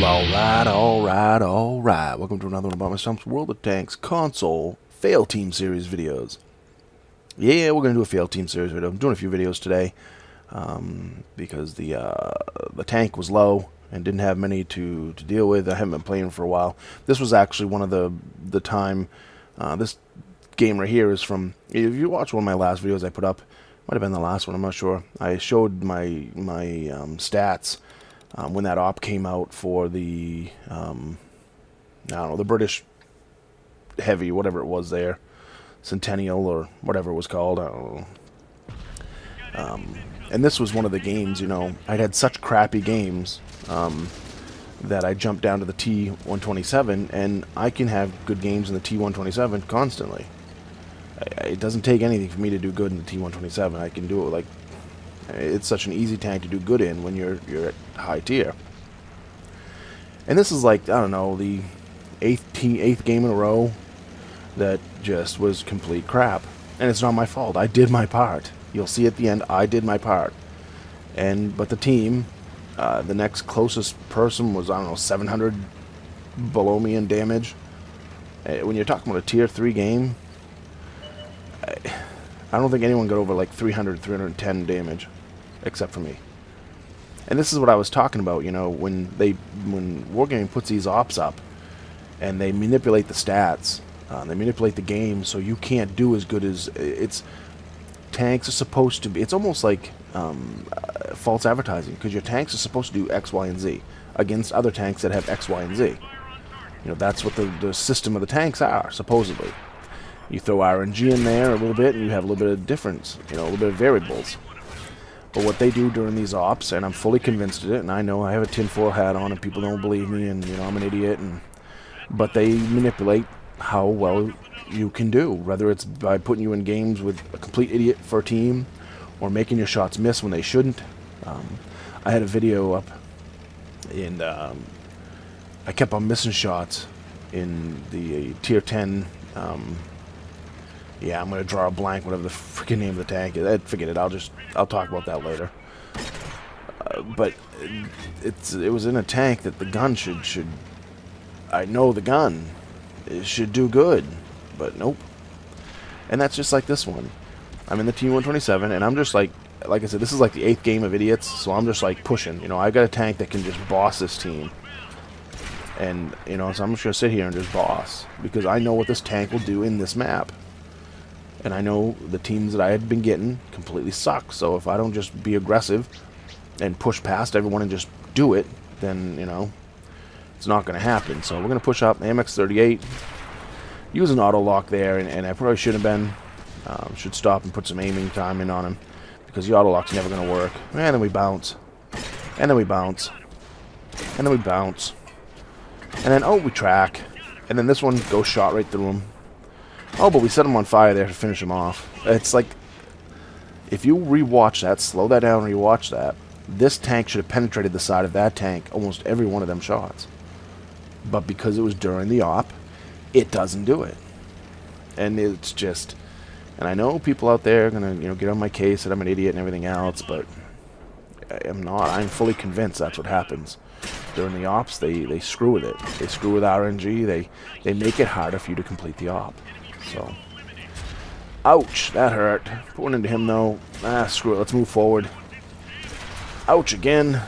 Alright. Welcome to another one of BumpmyStump's World of Tanks console fail team series videos. Yeah, we're going to do a fail team series video. I'm doing a few videos today because the tank was low and didn't have many to deal with. I haven't been playing for a while. This was actually one of the time. This game right here is from, if you watch one of my last videos I put up, might have been the last one, I'm not sure. I showed my stats when that op came out for the, I don't know, the British Heavy, whatever it was there, Centennial or whatever it was called, I don't know. And this was one of the games, you know, I'd had such crappy games that I jumped down to the T-127, and I can have good games in the T-127 constantly. It doesn't take anything for me to do good in the T-127. I can do it like, it's such an easy tank to do good in when you're at high tier. And this is like, I don't know, the eighth game in a row that just was complete crap. And it's not my fault. I did my part. You'll see at the end, I did my part. But the team, the next closest person was, I don't know, 700 below me in damage. When you're talking about a tier 3 game, I don't think anyone got over like 300, 310 damage, except for me. And this is what I was talking about, you know, when Wargaming puts these ops up, and they manipulate the stats, they manipulate the game, so you can't do as good as tanks are supposed to be. It's almost like false advertising, because your tanks are supposed to do X, Y, and Z against other tanks that have X, Y, and Z. You know, that's what the system of the tanks are, supposedly. You throw RNG in there a little bit, and you have a little bit of difference, you know, a little bit of variables. But what they do during these ops, and I'm fully convinced of it, and I know I have a tinfoil hat on, and people don't believe me, and you know I'm an idiot, but they manipulate how well you can do, whether it's by putting you in games with a complete idiot for a team, or making your shots miss when they shouldn't. I had a video up, and I kept on missing shots in the tier 10. Yeah, I'm gonna draw a blank, whatever the freaking name of the tank is. Forget it. I'll talk about that later. But it was in a tank that the gun should. I know the gun should do good, but nope. And that's just like this one. I'm in the T-127, and I'm just like I said, this is like the 8th game of idiots. So I'm just like pushing. You know, I got a tank that can just boss this team. And you know, so I'm just gonna sit here and just boss because I know what this tank will do in this map. And I know the teams that I had been getting completely suck. So if I don't just be aggressive and push past everyone and just do it, then, you know, it's not going to happen. So we're going to push up AMX-38. Use an auto lock there, and I probably should have been. Should stop and put some aiming time in on him, because the auto lock's never going to work. And then we bounce. And then we bounce. And then we bounce. And then, oh, we track. And then this one goes shot right through him. Oh, but we set him on fire there to finish him off. It's like, if you rewatch that, slow that down and rewatch that, this tank should have penetrated the side of that tank almost every one of them shots. But because it was during the op, it doesn't do it. And it's just, and I know people out there are going to, you know, get on my case that I'm an idiot and everything else, but I'm not. I'm fully convinced that's what happens. During the ops, they screw with it. They screw with RNG. They make it harder for you to complete the op. So, ouch, that hurt. Put one into him though. Screw it. Let's move forward. Ouch again.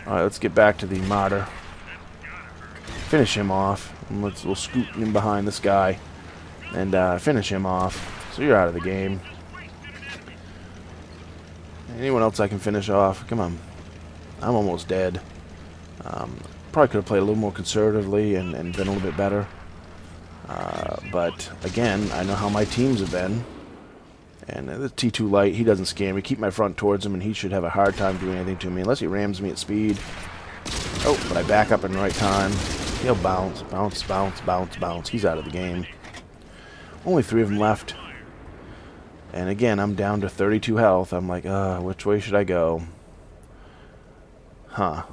Alright, let's get back to the martyr. Finish him off. And we'll scoot in behind this guy and finish him off. So you're out of the game. Anyone else I can finish off? Come on. I'm almost dead. Probably could have played a little more conservatively and been a little bit better. But again, I know how my teams have been. And the T2 light, he doesn't scare me. Keep my front towards him, and he should have a hard time doing anything to me unless he rams me at speed. Oh, but I back up in the right time. He'll bounce, bounce, bounce, bounce, bounce. He's out of the game. Only 3 of them left. And again, I'm down to 32 health. I'm like, which way should I go? Huh.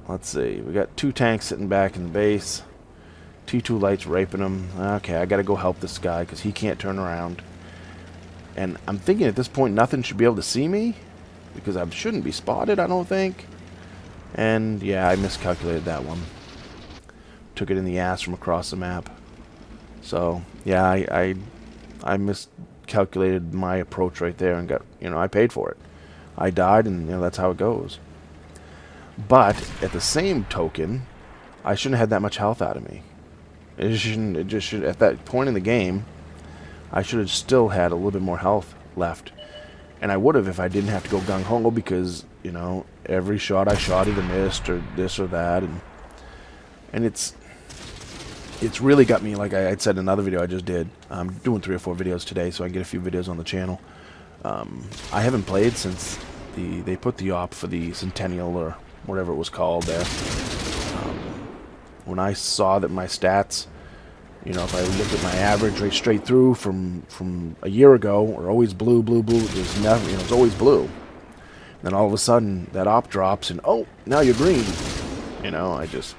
Let's see. We got 2 tanks sitting back in the base. T2 light's raping him. Okay, I gotta go help this guy because he can't turn around. And I'm thinking at this point nothing should be able to see me because I shouldn't be spotted, I don't think. And yeah, I miscalculated that one. Took it in the ass from across the map. So yeah, I miscalculated my approach right there and got, I paid for it. I died, and that's how it goes. But at the same token, I shouldn't have had that much health out of me. It just should at that point in the game, I should have still had a little bit more health left. And I would have if I didn't have to go gung-ho, because, every shot I shot either missed or this or that. And it's really got me, like I had said in another video I just did. I'm doing 3 or 4 videos today so I can get a few videos on the channel. I haven't played since they put the op for the Centennial or whatever it was called there. When I saw that my stats, if I looked at my average right straight through from a year ago, were always blue, there's never, it's always blue. Then all of a sudden that op drops and, oh, now you're green. I just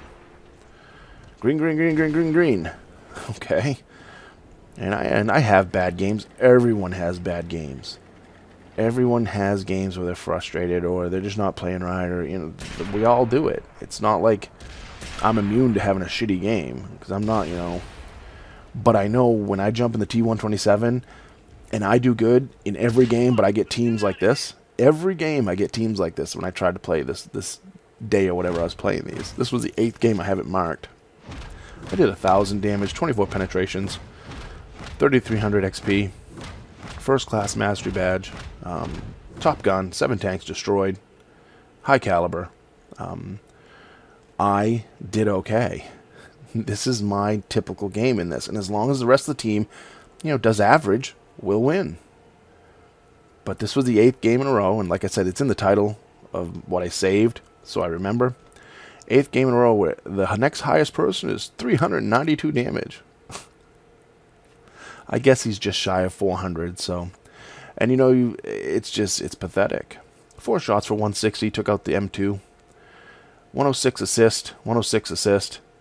green. Okay. And I have bad games. Everyone has bad games. Everyone has games where they're frustrated or they're just not playing right, or we all do it. It's not like I'm immune to having a shitty game, because I'm not, But I know when I jump in the T-127 and I do good in every game, but I get teams like this. Every game I get teams like this when I tried to play this day or whatever I was playing these. This was the 8th game I have it marked. I did 1,000 damage, 24 penetrations, 3,300 XP, first class mastery badge, top gun, 7 tanks destroyed, high caliber. I did okay. This is my typical game in this, and as long as the rest of the team, does average, we'll win. But this was the 8th game in a row, and like I said, it's in the title of what I saved, so I remember. 8th game in a row where the next highest person is 392 damage. I guess he's just shy of 400, so. And it's pathetic. 4 shots for 160, took out the M2. 106 assist,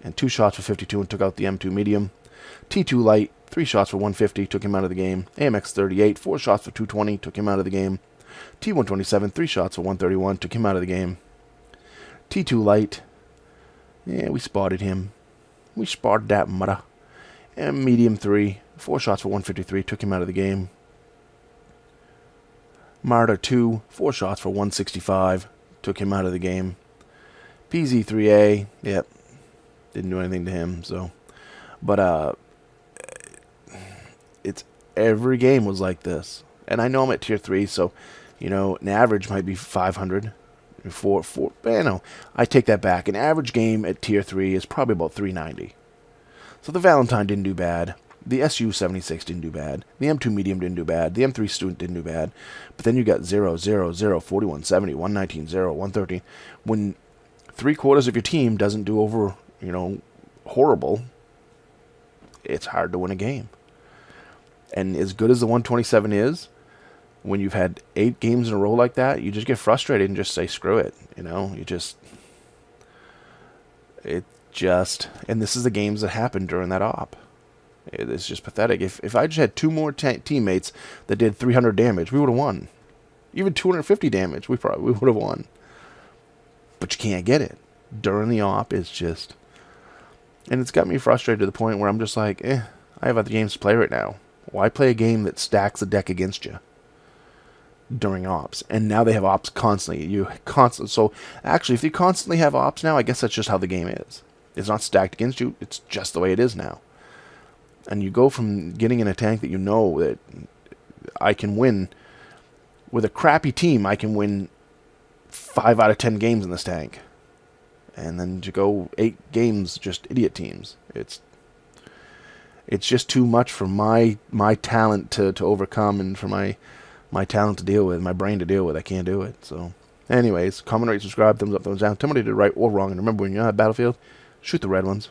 and 2 shots for 52 and took out the M2 medium. T2 light, 3 shots for 150, took him out of the game. AMX 38, 4 shots for 220, took him out of the game. T-127, 3 shots for 131, took him out of the game. T2 light, yeah, we spotted him. We spotted that mother. And medium 3, 4 shots for 153, took him out of the game. Marta 2, 4 shots for 165, took him out of the game. PZ3A, yep, didn't do anything to him, so. But, it's, every game was like this. And I know I'm at tier 3, so, an average might be 500. I take that back. An average game at tier 3 is probably about 390. So the Valentine didn't do bad. The SU-76 didn't do bad. The M2 medium didn't do bad. The M3 student didn't do bad. But then you got 0, 0, 0, 4170, 119, 0, 113. When 3/4 of your team doesn't do over, horrible, it's hard to win a game. And as good as the 127 is, when you've had 8 games in a row like that, you just get frustrated and just say, screw it. And this is the games that happened during that op. It's just pathetic. If I just had 2 more teammates that did 300 damage, we would have won. Even 250 damage, we would have won. But you can't get it. During the op, it's just... And it's got me frustrated to the point where I'm just like, I have other games to play right now. Why play a game that stacks the deck against you during ops? And now they have ops constantly. So actually, if you constantly have ops now, I guess that's just how the game is. It's not stacked against you. It's just the way it is now. And you go from getting in a tank that that I can win. With a crappy team, I can win 5 out of 10 games in this tank. And then to go 8 games, just idiot teams. It's just too much for my talent to overcome, and for my talent to deal with, my brain to deal with. I can't do it. So, anyways, comment, rate, subscribe, thumbs up, thumbs down. Tell me what I did right or wrong. And remember, when you're on Battlefield, shoot the red ones.